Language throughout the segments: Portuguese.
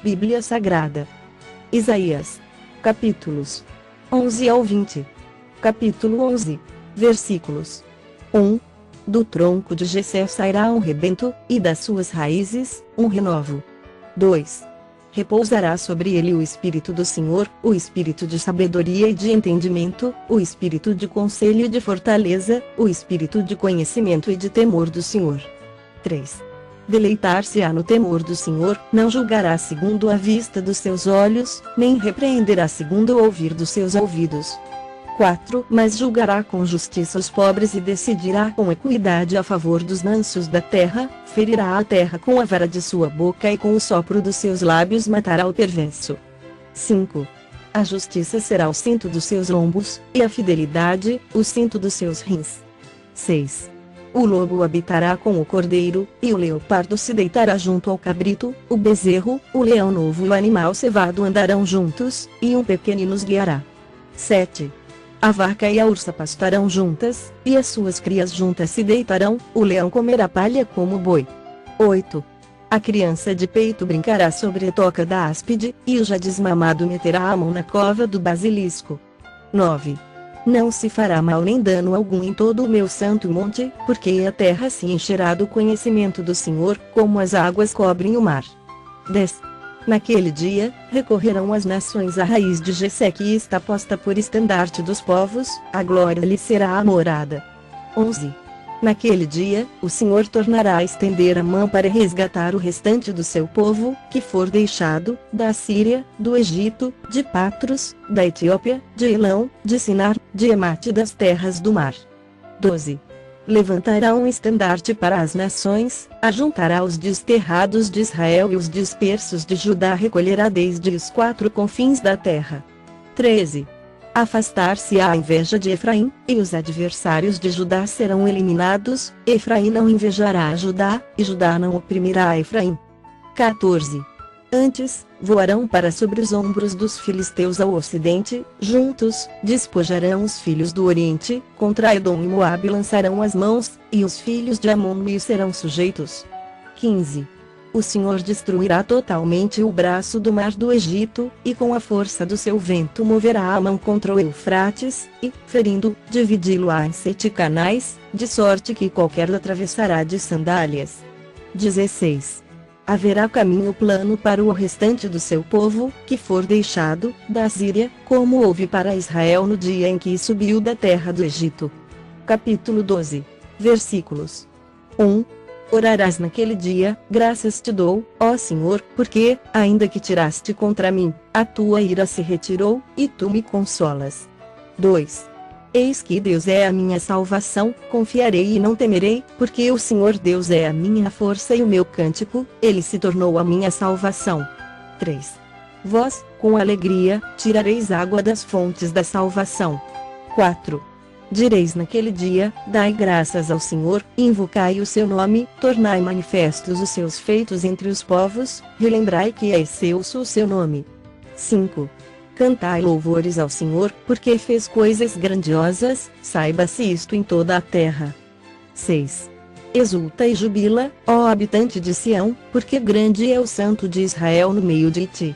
Bíblia Sagrada. Isaías. Capítulos 11 ao 20. Capítulo 11. Versículos 1. Do tronco de Jessé sairá um rebento, e das suas raízes, um renovo. 2. Repousará sobre ele o Espírito do Senhor, o Espírito de sabedoria e de entendimento, o Espírito de conselho e de fortaleza, o Espírito de conhecimento e de temor do Senhor. 3. Deleitar-se-á no temor do Senhor, não julgará segundo a vista dos seus olhos, nem repreenderá segundo o ouvir dos seus ouvidos. 4. Mas julgará com justiça os pobres e decidirá com equidade a favor dos mansos da terra, ferirá a terra com a vara de sua boca e com o sopro dos seus lábios matará o perverso. 5. A justiça será o cinto dos seus lombos, e a fidelidade, o cinto dos seus rins. 6. O lobo habitará com o cordeiro, e o leopardo se deitará junto ao cabrito, o bezerro, o leão novo e o animal cevado andarão juntos, e um pequenino os guiará. 7. A vaca e a ursa pastarão juntas, e as suas crias juntas se deitarão, o leão comerá palha como o boi. 8. A criança de peito brincará sobre a toca da áspide, e o já desmamado meterá a mão na cova do basilisco. 9. Não se fará mal nem dano algum em todo o meu santo monte, porque a terra se encherá do conhecimento do Senhor, como as águas cobrem o mar. 10. Naquele dia, recorrerão as nações à raiz de Jessé que está posta por estandarte dos povos, a glória lhe será a morada. 11. Naquele dia, o Senhor tornará a estender a mão para resgatar o restante do seu povo, que for deixado, da Assíria, do Egito, de Patros, da Etiópia, de Elão, de Sinar, de Emate e das terras do mar. 12. Levantará um estandarte para as nações, ajuntará os desterrados de Israel e os dispersos de Judá recolherá desde os 4 confins da terra. 13. Afastar-se-á a inveja de Efraim, e os adversários de Judá serão eliminados, Efraim não invejará a Judá, e Judá não oprimirá a Efraim. 14. Antes, voarão para sobre os ombros dos filisteus ao ocidente, juntos, despojarão os filhos do oriente, contra Edom e Moabe lançarão as mãos, e os filhos de Amon lhe serão sujeitos. 15. O Senhor destruirá totalmente o braço do mar do Egito, e com a força do seu vento moverá a mão contra o Eufrates, e, ferindo, dividi-lo-á em 7 canais, de sorte que qualquer o atravessará de sandálias. 16. Haverá caminho plano para o restante do seu povo, que for deixado, da Síria, como houve para Israel no dia em que subiu da terra do Egito. Capítulo 12. Versículos 1. Orarás naquele dia, graças te dou, ó Senhor, porque, ainda que tiraste contra mim, a tua ira se retirou, e tu me consolas. 2. Eis que Deus é a minha salvação, confiarei e não temerei, porque o Senhor Deus é a minha força e o meu cântico, ele se tornou a minha salvação. 3. Vós, com alegria, tirareis água das fontes da salvação. 4. Direis naquele dia, dai graças ao Senhor, invocai o seu nome, tornai manifestos os seus feitos entre os povos, relembrai que é excelso o seu nome. 5. Cantai louvores ao Senhor, porque fez coisas grandiosas, saiba-se isto em toda a terra. 6. Exulta e jubila, ó habitante de Sião, porque grande é o Santo de Israel no meio de ti.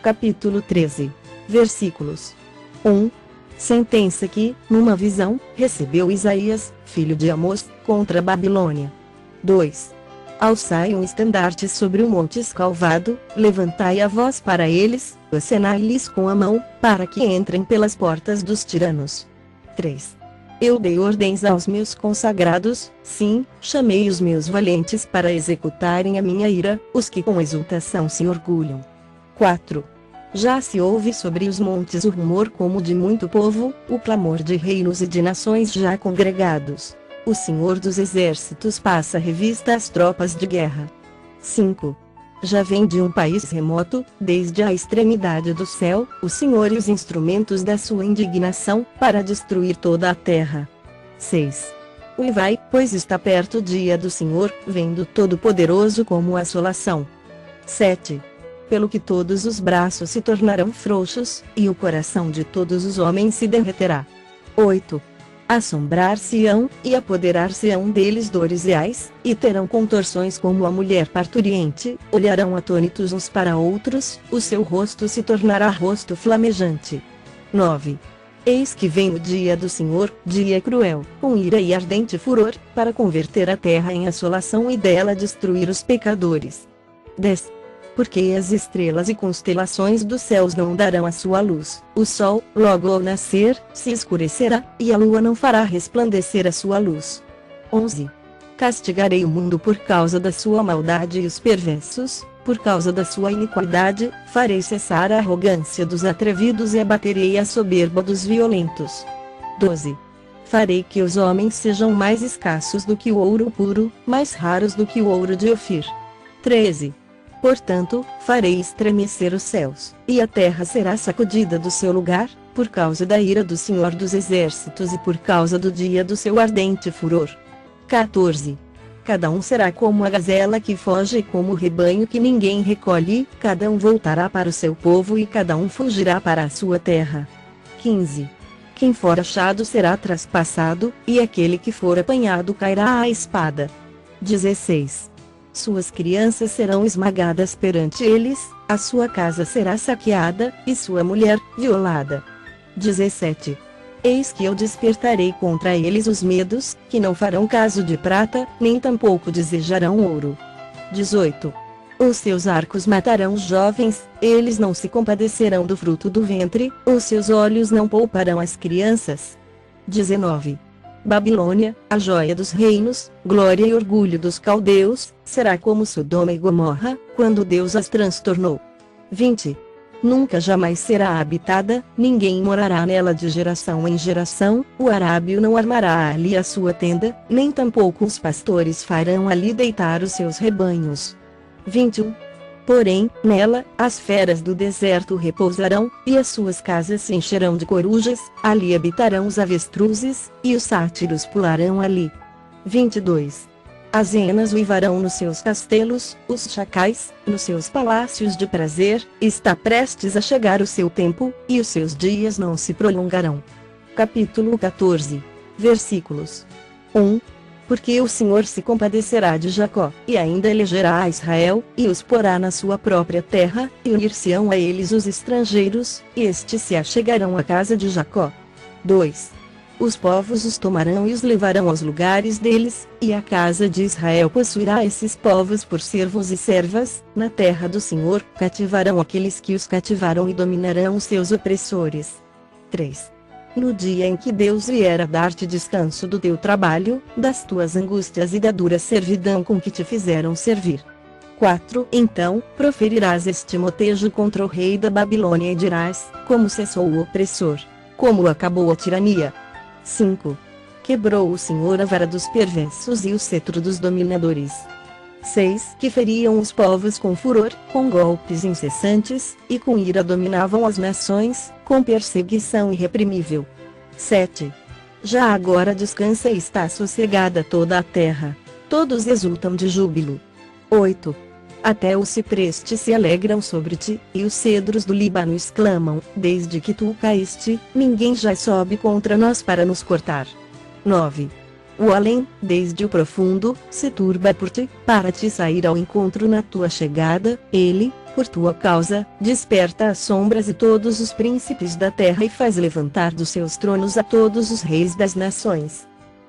Capítulo 13. Versículos 1. Sentença que, numa visão, recebeu Isaías, filho de Amós, contra a Babilônia. 2. Alçai um estandarte sobre o monte escalvado, levantai a voz para eles, acenai-lhes com a mão, para que entrem pelas portas dos tiranos. 3. Eu dei ordens aos meus consagrados, sim, chamei os meus valentes para executarem a minha ira, os que com exultação se orgulham. 4. Já se ouve sobre os montes o rumor como de muito povo, o clamor de reinos e de nações já congregados. O Senhor dos Exércitos passa revista às tropas de guerra. 5. Já vem de um país remoto, desde a extremidade do céu, o Senhor e os instrumentos da sua indignação, para destruir toda a terra. 6. Uivai, pois está perto o dia do Senhor, vem do Todo-Poderoso como assolação. 7. Pelo que todos os braços se tornarão frouxos, e o coração de todos os homens se derreterá. 8. Assombrar-se-ão, e apoderar-se-ão deles dores reais, e terão contorções como a mulher parturiente, olharão atônitos uns para outros, o seu rosto se tornará rosto flamejante. 9. Eis que vem o dia do Senhor, dia cruel, com ira e ardente furor, para converter a terra em assolação e dela destruir os pecadores. 10. Porque as estrelas e constelações dos céus não darão a sua luz, o sol, logo ao nascer, se escurecerá, e a lua não fará resplandecer a sua luz. 11. Castigarei o mundo por causa da sua maldade e os perversos, por causa da sua iniquidade, farei cessar a arrogância dos atrevidos e abaterei a soberba dos violentos. 12. Farei que os homens sejam mais escassos do que o ouro puro, mais raros do que o ouro de Ofir. 13. Portanto, farei estremecer os céus, e a terra será sacudida do seu lugar, por causa da ira do Senhor dos Exércitos e por causa do dia do seu ardente furor. 14. Cada um será como a gazela que foge e como o rebanho que ninguém recolhe, cada um voltará para o seu povo e cada um fugirá para a sua terra. 15. Quem for achado será traspassado, e aquele que for apanhado cairá à espada. 16. Suas crianças serão esmagadas perante eles, a sua casa será saqueada, e sua mulher, violada. 17. Eis que eu despertarei contra eles os medos, que não farão caso de prata, nem tampouco desejarão ouro. 18. Os seus arcos matarão os jovens, eles não se compadecerão do fruto do ventre, os seus olhos não pouparão as crianças. 19. Babilônia, a joia dos reinos, glória e orgulho dos caldeus, será como Sodoma e Gomorra, quando Deus as transtornou. 20. Nunca jamais será habitada, ninguém morará nela de geração em geração, o arábio não armará ali a sua tenda, nem tampouco os pastores farão ali deitar os seus rebanhos. 21. Porém, nela, as feras do deserto repousarão, e as suas casas se encherão de corujas, ali habitarão os avestruzes, e os sátiros pularão ali. 22. As hienas uivarão nos seus castelos, os chacais, nos seus palácios de prazer, está prestes a chegar o seu tempo, e os seus dias não se prolongarão. Capítulo 14. Versículos 1. Porque o Senhor se compadecerá de Jacó, e ainda elegerá a Israel, e os porá na sua própria terra, e unir-se-ão a eles os estrangeiros, e estes se achegarão à casa de Jacó. 2. Os povos os tomarão e os levarão aos lugares deles, e a casa de Israel possuirá esses povos por servos e servas, na terra do Senhor, cativarão aqueles que os cativaram e dominarão os seus opressores. 3. No dia em que Deus vier a dar-te descanso do teu trabalho, das tuas angústias e da dura servidão com que te fizeram servir. 4. Então, proferirás este motejo contra o rei da Babilônia e dirás, como cessou o opressor, como acabou a tirania. 5. Quebrou o Senhor a vara dos perversos e o cetro dos dominadores. 6. Que feriam os povos com furor, com golpes incessantes, e com ira dominavam as nações, com perseguição irreprimível. 7. Já agora descansa e está sossegada toda a terra. Todos exultam de júbilo. 8. Até os ciprestes se alegram sobre ti, e os cedros do Líbano exclamam, desde que tu caíste, ninguém já sobe contra nós para nos cortar. 9. O além, desde o profundo, se turba por ti, para te sair ao encontro na tua chegada, ele, por tua causa, desperta as sombras e todos os príncipes da terra e faz levantar dos seus tronos a todos os reis das nações.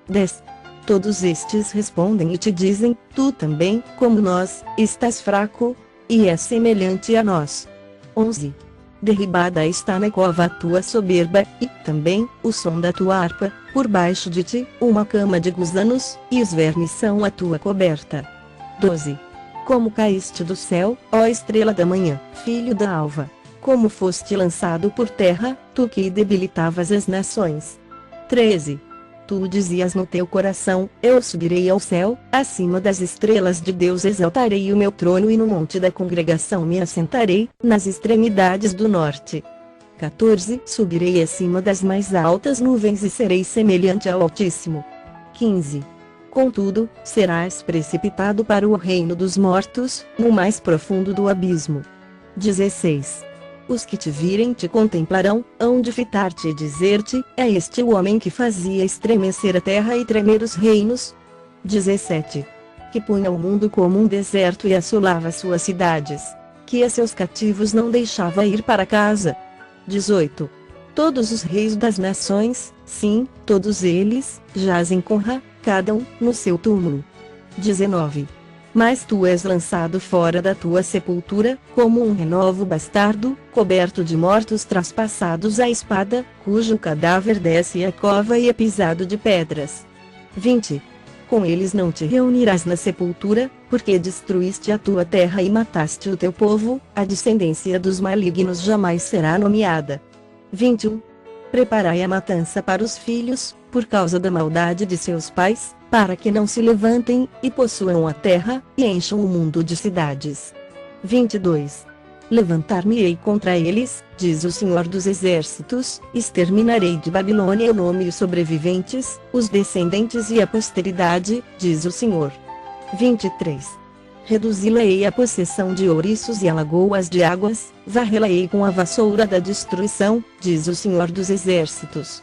10. Todos estes respondem e te dizem, tu também, como nós, estás fraco, e és semelhante a nós. 11. Derribada está na cova a tua soberba, e, também, o som da tua harpa, por baixo de ti, uma cama de gusanos, e os vermes são a tua coberta. 12. Como caíste do céu, ó estrela da manhã, filho da alva! Como foste lançado por terra, tu que debilitavas as nações. 13. Tu dizias no teu coração, eu subirei ao céu, acima das estrelas de Deus exaltarei o meu trono e no monte da congregação me assentarei, nas extremidades do norte. 14. Subirei acima das mais altas nuvens e serei semelhante ao Altíssimo. 15. Contudo, serás precipitado para o reino dos mortos, no mais profundo do abismo. 16. Os que te virem te contemplarão, hão de fitar-te e dizer-te: é este o homem que fazia estremecer a terra e tremer os reinos? 17. Que punha o mundo como um deserto e assolava suas cidades. Que a seus cativos não deixava ir para casa. 18. Todos os reis das nações, sim, todos eles, jazem com Ra, cada um, no seu túmulo. 19. Mas tu és lançado fora da tua sepultura, como um renovo bastardo, coberto de mortos traspassados à espada, cujo cadáver desce à cova e é pisado de pedras. 20. Com eles não te reunirás na sepultura, porque destruíste a tua terra e mataste o teu povo, a descendência dos malignos jamais será nomeada. 21. Preparai a matança para os filhos, por causa da maldade de seus pais, para que não se levantem, e possuam a terra, e encham o mundo de cidades. 22. Levantar-me-ei contra eles, diz o Senhor dos Exércitos, exterminarei de Babilônia o nome e os sobreviventes, os descendentes e a posteridade, diz o Senhor. 23. Reduzi-la-ei à possessão de ouriços e a lagoas de águas, varrê-la-ei com a vassoura da destruição, diz o Senhor dos Exércitos.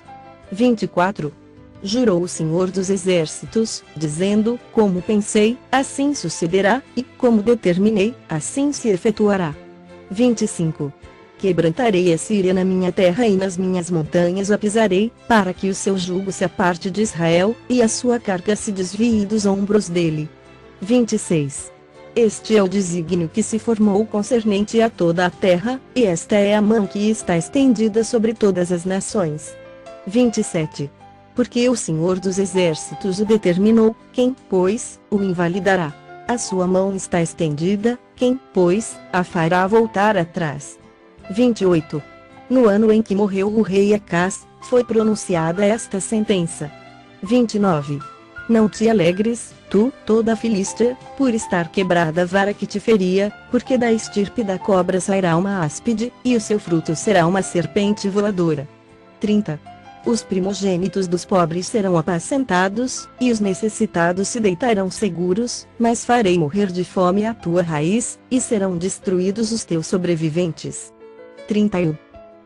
24. Jurou o Senhor dos Exércitos, dizendo: como pensei, assim sucederá, e como determinei, assim se efetuará. 25. Quebrantarei a Síria na minha terra e nas minhas montanhas a pisarei, para que o seu jugo se aparte de Israel, e a sua carga se desvie dos ombros dele. 26. Este é o desígnio que se formou concernente a toda a terra, e esta é a mão que está estendida sobre todas as nações. 27. Porque o Senhor dos Exércitos o determinou, quem, pois, o invalidará? A sua mão está estendida, quem, pois, a fará voltar atrás? 28. No ano em que morreu o rei Acás, foi pronunciada esta sentença. 29. Não te alegres, tu, toda a Filístia, por estar quebrada a vara que te feria, porque da estirpe da cobra sairá uma áspide, e o seu fruto será uma serpente voadora. 30. Os primogênitos dos pobres serão apacentados, e os necessitados se deitarão seguros, mas farei morrer de fome a tua raiz, e serão destruídos os teus sobreviventes. 31.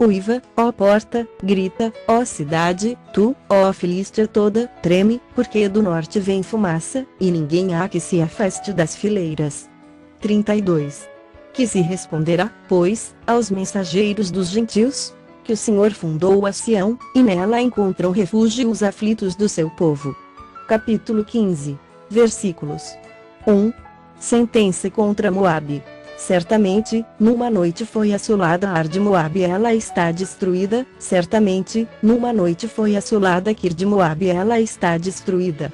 Uiva, ó porta, grita, ó cidade, tu, ó Filístia toda, treme, porque do norte vem fumaça, e ninguém há que se afaste das fileiras. 32. Que se responderá, pois, aos mensageiros dos gentios? Que o Senhor fundou a Sião, e nela encontram refúgio os aflitos do seu povo. Capítulo 15. Versículos 1. Sentença contra Moabe. Certamente, numa noite foi assolada Ar de Moabe, ela está destruída. Certamente, numa noite foi assolada Kir de Moabe, ela está destruída.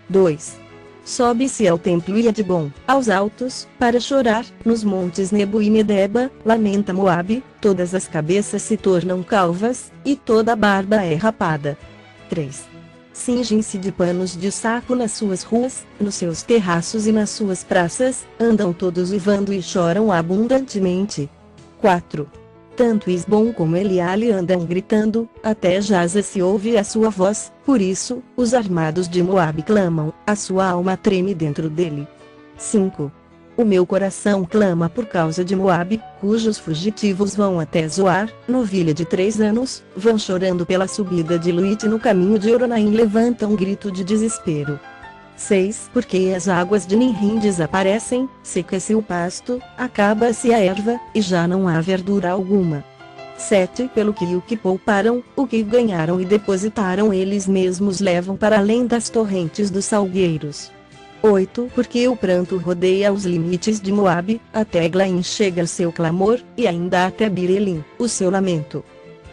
2. Sobe-se ao templo e Edbom, aos altos, para chorar, nos montes Nebo e Medeba, lamenta Moabe, todas as cabeças se tornam calvas, e toda a barba é rapada. 3. Cingem-se de panos de saco nas suas ruas, nos seus terraços e nas suas praças, andam todos uivando e choram abundantemente. 4. Tanto Esbom como Eliale andam gritando, até Jaza se ouve a sua voz, por isso, os armados de Moabe clamam, a sua alma treme dentro dele. 5. O meu coração clama por causa de Moabe, cujos fugitivos vão até Zoar, novilha de 3 anos, vão chorando pela subida de Luite no caminho de Oronaim, levantam um grito de desespero. 6. Porque as águas de Ninrim desaparecem, seca-se o pasto, acaba-se a erva, e já não há verdura alguma. 7. Pelo que o que pouparam, o que ganharam e depositaram eles mesmos levam para além das torrentes dos salgueiros. 8. Porque o pranto rodeia os limites de Moabe, até Eglaim chega o seu clamor, e ainda até Birelim, o seu lamento.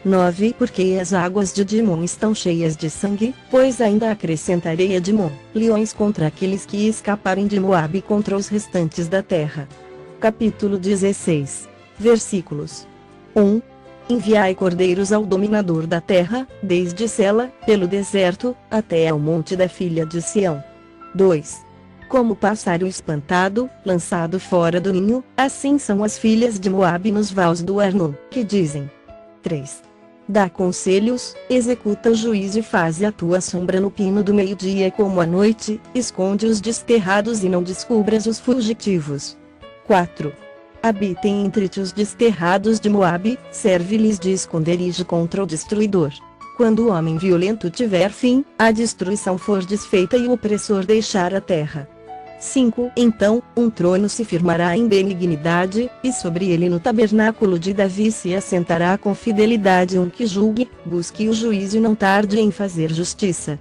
9. Porque as águas de Dimon estão cheias de sangue, pois ainda acrescentarei a Dimon, leões contra aqueles que escaparem de Moabe e contra os restantes da terra. Capítulo 16. Versículos 1. Enviai cordeiros ao dominador da terra, desde Sela, pelo deserto, até ao monte da filha de Sião. 2. Como pássaro espantado, lançado fora do ninho, assim são as filhas de Moabe nos vales do Arnon, que dizem. 3. Dá conselhos, executa o juízo e faze a tua sombra no pino do meio-dia como à noite, esconde os desterrados e não descubras os fugitivos. 4. Habitem entre ti os desterrados de Moabe, serve-lhes de esconderijo contra o destruidor. Quando o homem violento tiver fim, a destruição for desfeita e o opressor deixar a terra. 5. Então, um trono se firmará em benignidade, e sobre ele no tabernáculo de Davi se assentará com fidelidade um que julgue, busque o juízo e não tarde em fazer justiça.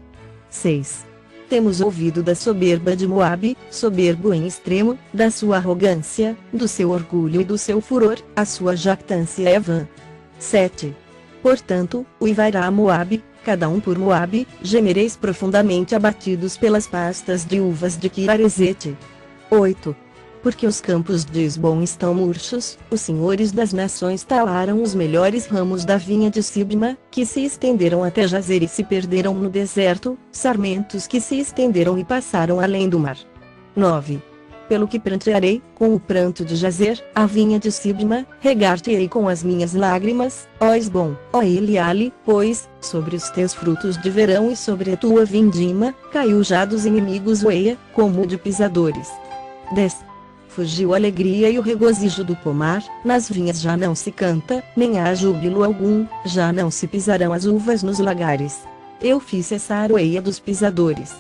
6. Temos ouvido da soberba de Moabe, soberbo em extremo, da sua arrogância, do seu orgulho e do seu furor, a sua jactância é vã. 7. Portanto, uivará Moabe, cada um por Moabe, gemereis profundamente abatidos pelas pastas de uvas de Quiaresete. 8. Porque os campos de Esbom estão murchos, os senhores das nações talaram os melhores ramos da vinha de Sibma, que se estenderam até Jazer e se perderam no deserto, sarmentos que se estenderam e passaram além do mar. 9. Pelo que prantearei, com o pranto de Jazer, a vinha de Sibma, regar-te-ei com as minhas lágrimas, ó Esbom, ó Eliale, pois, sobre os teus frutos de verão e sobre a tua vindima, caiu já dos inimigos o eia, como de pisadores. 10. Fugiu a alegria e o regozijo do pomar, nas vinhas já não se canta, nem há júbilo algum, já não se pisarão as uvas nos lagares. Eu fiz cessar o eia dos pisadores.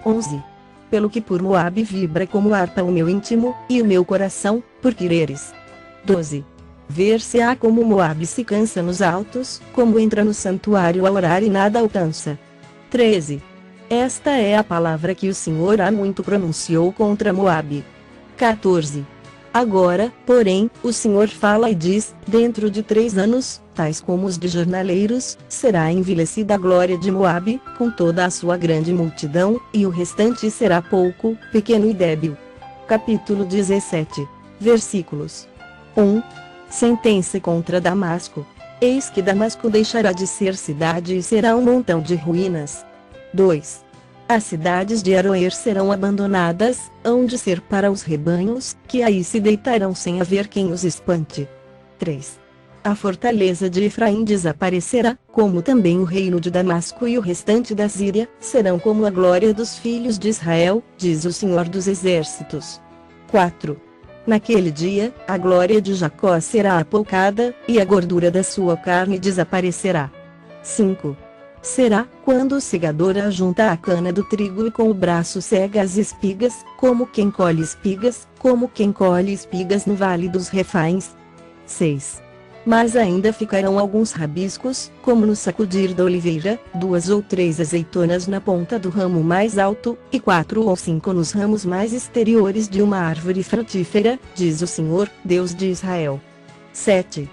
11. Pelo que por Moabe vibra como harpa o meu íntimo, e o meu coração, por quereres. 12. Ver-se-á como Moabe se cansa nos altos, como entra no santuário a orar e nada alcança. 13. Esta é a palavra que o Senhor há muito pronunciou contra Moabe. 14. Agora, porém, o Senhor fala e diz, dentro de 3 anos, tais como os de jornaleiros, será envelhecida a glória de Moabe, com toda a sua grande multidão, e o restante será pouco, pequeno e débil. Capítulo 17. Versículos 1. Sentença contra Damasco. Eis que Damasco deixará de ser cidade e será um montão de ruínas. 2. As cidades de Aroer serão abandonadas, hão de ser para os rebanhos, que aí se deitarão sem haver quem os espante. 3. A fortaleza de Efraim desaparecerá, como também o reino de Damasco e o restante da Síria, serão como a glória dos filhos de Israel, diz o Senhor dos Exércitos. 4. Naquele dia, a glória de Jacó será apoucada, e a gordura da sua carne desaparecerá. 5. Será, quando o segador ajunta a cana do trigo e com o braço cega as espigas, como quem colhe espigas no vale dos Refaíns. 6. Mas ainda ficarão alguns rabiscos, como no sacudir da oliveira, 2 ou 3 azeitonas na ponta do ramo mais alto, e 4 ou 5 nos ramos mais exteriores de uma árvore frutífera, diz o Senhor, Deus de Israel. 7.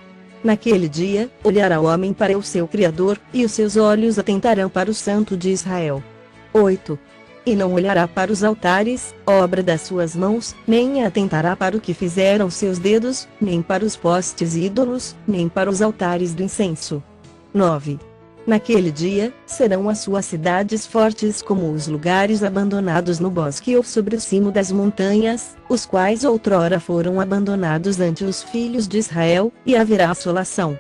Naquele dia, olhará o homem para o seu Criador, e os seus olhos atentarão para o Santo de Israel. 8. E não olhará para os altares, obra das suas mãos, nem atentará para o que fizeram seus dedos, nem para os postes ídolos, nem para os altares do incenso. 9. Naquele dia, serão as suas cidades fortes como os lugares abandonados no bosque ou sobre o cimo das montanhas, os quais outrora foram abandonados ante os filhos de Israel, e haverá assolação.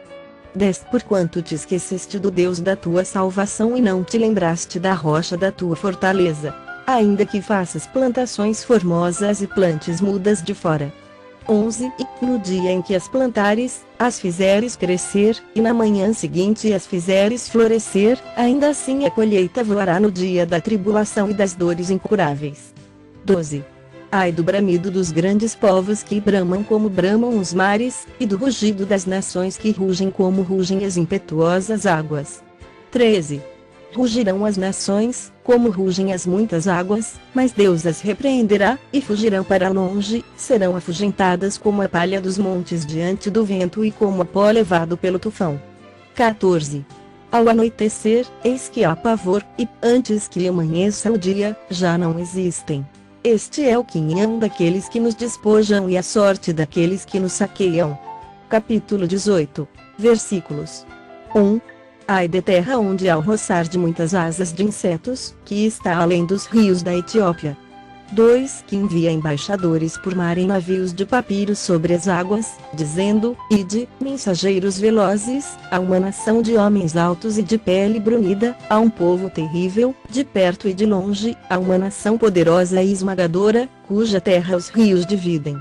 10. Porquanto te esqueceste do Deus da tua salvação e não te lembraste da rocha da tua fortaleza, ainda que faças plantações formosas e plantes mudas de fora. 11. E, no dia em que as plantares, as fizeres crescer, e na manhã seguinte as fizeres florescer, ainda assim a colheita voará no dia da tribulação e das dores incuráveis. 12. Ai do bramido dos grandes povos que bramam como bramam os mares, e do rugido das nações que rugem como rugem as impetuosas águas. 13. Rugirão as nações, como rugem as muitas águas, mas Deus as repreenderá, e fugirão para longe, serão afugentadas como a palha dos montes diante do vento e como a pó levado pelo tufão. 14. Ao anoitecer, eis que há pavor, e, antes que amanheça o dia, já não existem. Este é o quinhão daqueles que nos despojam e a sorte daqueles que nos saqueiam. Capítulo 18. Versículos 1. Ai de terra onde há o roçar de muitas asas de insetos, que está além dos rios da Etiópia. 2. Que envia embaixadores por mar em navios de papiro sobre as águas, dizendo, ide, mensageiros velozes, a uma nação de homens altos e de pele brunida, a um povo terrível, de perto e de longe, a uma nação poderosa e esmagadora, cuja terra os rios dividem.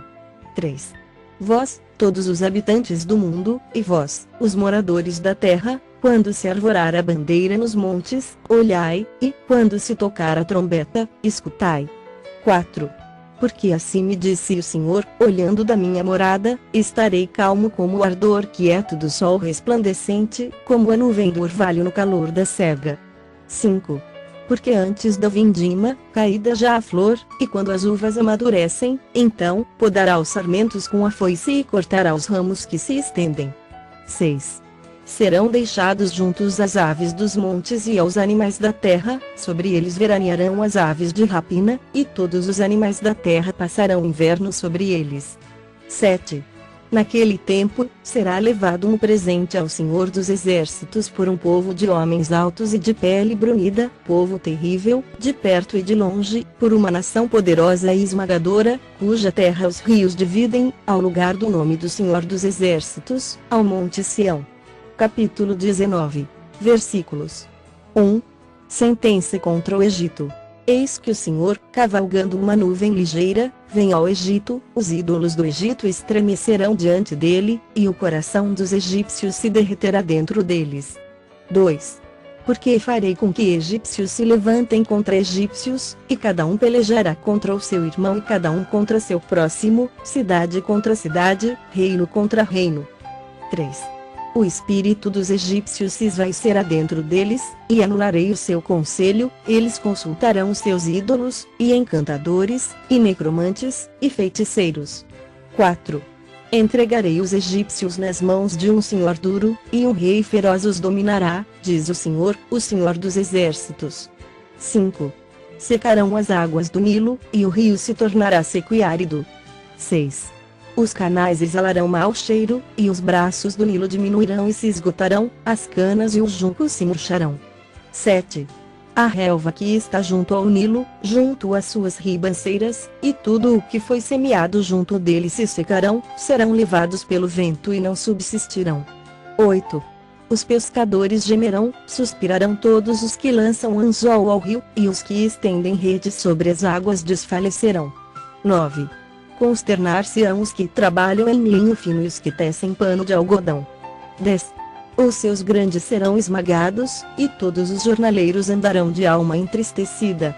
3. vós, todos os habitantes do mundo, e vós, os moradores da terra, quando se arvorar a bandeira nos montes, olhai, e, quando se tocar a trombeta, escutai. 4. Porque assim me disse o Senhor, olhando da minha morada, estarei calmo como o ardor quieto do sol resplandecente, como a nuvem do orvalho no calor da cega. 5. Porque antes da vindima, caída já a flor, e quando as uvas amadurecem, então, podará os sarmentos com a foice e cortará os ramos que se estendem. 6. Serão deixados juntos as aves dos montes e aos animais da terra, sobre eles veranearão as aves de rapina, e todos os animais da terra passarão inverno sobre eles. 7. Naquele tempo, será levado um presente ao Senhor dos Exércitos por um povo de homens altos e de pele brunida, povo terrível, de perto e de longe, por uma nação poderosa e esmagadora, cuja terra os rios dividem, ao lugar do nome do Senhor dos Exércitos, ao Monte Sião. Capítulo 19. Versículos 1. Sentença contra o Egito. Eis que o Senhor, cavalgando uma nuvem ligeira, vem ao Egito, os ídolos do Egito estremecerão diante dele, e o coração dos egípcios se derreterá dentro deles. 2. Porque farei com que egípcios se levantem contra egípcios, e cada um pelejará contra o seu irmão e cada um contra seu próximo, cidade contra cidade, reino contra reino. 3. O espírito dos egípcios se esvaecerá dentro deles, e anularei o seu conselho, eles consultarão os seus ídolos, e encantadores, e necromantes, e feiticeiros. 4. Entregarei os egípcios nas mãos de um senhor duro, e um rei feroz os dominará, diz o Senhor dos Exércitos. 5. Secarão as águas do Nilo, e o rio se tornará seco e árido. 6. Os canais exalarão mau cheiro, e os braços do Nilo diminuirão e se esgotarão, as canas e os juncos se murcharão. 7. A relva que está junto ao Nilo, junto às suas ribanceiras, e tudo o que foi semeado junto dele se secarão, serão levados pelo vento e não subsistirão. 8. Os pescadores gemerão, suspirarão todos os que lançam anzol ao rio, e os que estendem redes sobre as águas desfalecerão. 9. Consternar-se-ão os que trabalham em linho fino e os que tecem pano de algodão. 10. Os seus grandes serão esmagados, e todos os jornaleiros andarão de alma entristecida.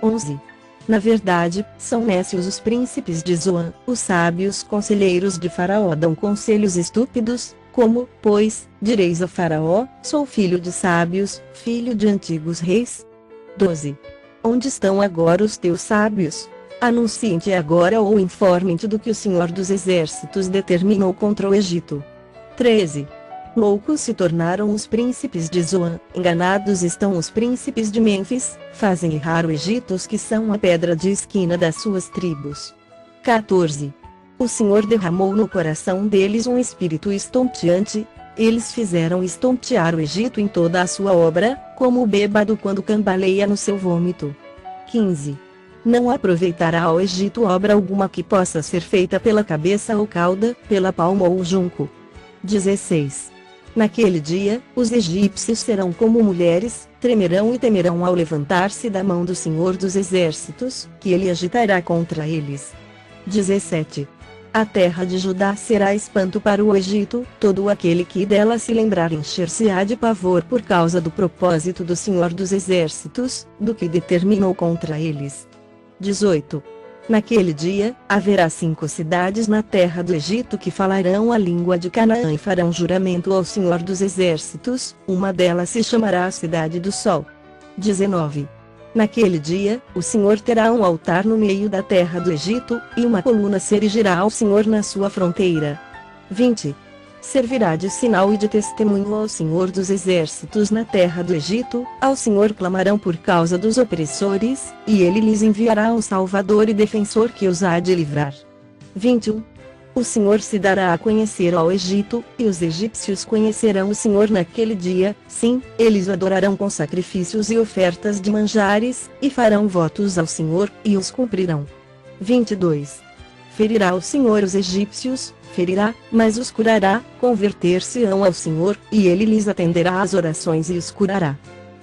11. Na verdade, são nécios os príncipes de Zoan, os sábios conselheiros de Faraó dão conselhos estúpidos, como, pois, direis a Faraó, sou filho de sábios, filho de antigos reis? 12. Onde estão agora os teus sábios? Anunciem-te agora ou informem-te do que o Senhor dos Exércitos determinou contra o Egito. 13. Loucos se tornaram os príncipes de Zoan, enganados estão os príncipes de Mênfis, fazem errar o Egito os que são a pedra de esquina das suas tribos. 14. O Senhor derramou no coração deles um espírito estonteante, eles fizeram estontear o Egito em toda a sua obra, como o bêbado quando cambaleia no seu vômito. 15. Não aproveitará ao Egito obra alguma que possa ser feita pela cabeça ou cauda, pela palma ou junco. 16. Naquele dia, os egípcios serão como mulheres, tremerão e temerão ao levantar-se da mão do Senhor dos Exércitos, que ele agitará contra eles. 17. A terra de Judá será espanto para o Egito, todo aquele que dela se lembrar encher-se-á de pavor por causa do propósito do Senhor dos Exércitos, do que determinou contra eles. 18. Naquele dia, haverá 5 cidades na terra do Egito que falarão a língua de Canaã e farão juramento ao Senhor dos Exércitos, uma delas se chamará a Cidade do Sol. 19. Naquele dia, o Senhor terá um altar no meio da terra do Egito, e uma coluna se erigirá ao Senhor na sua fronteira. 20. Servirá de sinal e de testemunho ao Senhor dos Exércitos na terra do Egito, ao Senhor clamarão por causa dos opressores, e ele lhes enviará um Salvador e defensor que os há de livrar. 21. O Senhor se dará a conhecer ao Egito, e os egípcios conhecerão o Senhor naquele dia, sim, eles o adorarão com sacrifícios e ofertas de manjares, e farão votos ao Senhor, e os cumprirão. 22. Ferirá o Senhor os egípcios, ferirá, mas os curará, converter-se-ão ao Senhor, e ele lhes atenderá às orações e os curará.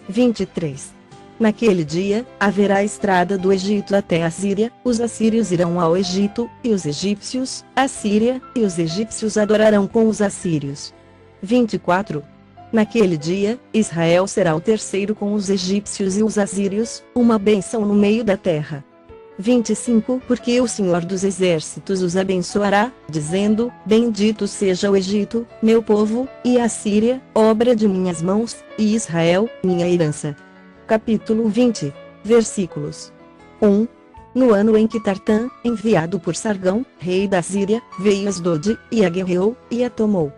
23. Naquele dia, haverá estrada do Egito até a Síria, os assírios irão ao Egito, e os egípcios, à Síria, e os egípcios adorarão com os assírios. 24. Naquele dia, Israel será o terceiro com os egípcios e os assírios, uma bênção no meio da terra. 25 Porque o Senhor dos Exércitos os abençoará, dizendo: Bendito seja o Egito, meu povo, e a Síria, obra de minhas mãos, e Israel, minha herança. Capítulo 20. Versículos 1. No ano em que Tartã, enviado por Sargão, rei da Síria, veio a Asdod, e a guerreou, e a tomou.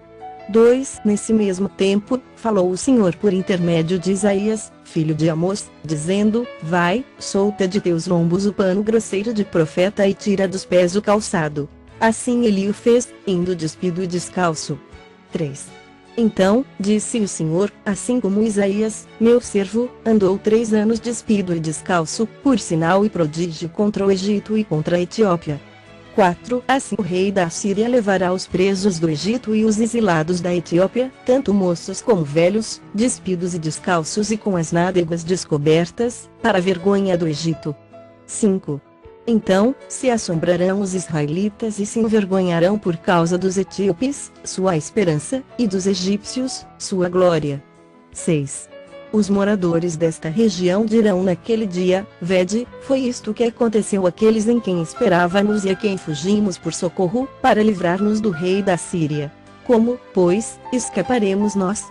2. Nesse mesmo tempo, falou o Senhor por intermédio de Isaías, filho de Amós, dizendo: Vai, solta de teus lombos o pano grosseiro de profeta e tira dos pés o calçado. Assim ele o fez, indo despido e descalço. 3. Então, disse o Senhor, assim como Isaías, meu servo, andou 3 anos despido e descalço, por sinal e prodígio contra o Egito e contra a Etiópia. 4. Assim o rei da Síria levará os presos do Egito e os exilados da Etiópia, tanto moços como velhos, despidos e descalços e com as nádegas descobertas, para a vergonha do Egito. 5. Então, se assombrarão os israelitas e se envergonharão por causa dos etíopes, sua esperança, e dos egípcios, sua glória. 6. Os moradores desta região dirão naquele dia: Vede, foi isto que aconteceu àqueles em quem esperávamos e a quem fugimos por socorro, para livrar-nos do rei da Síria. Como, pois, escaparemos nós?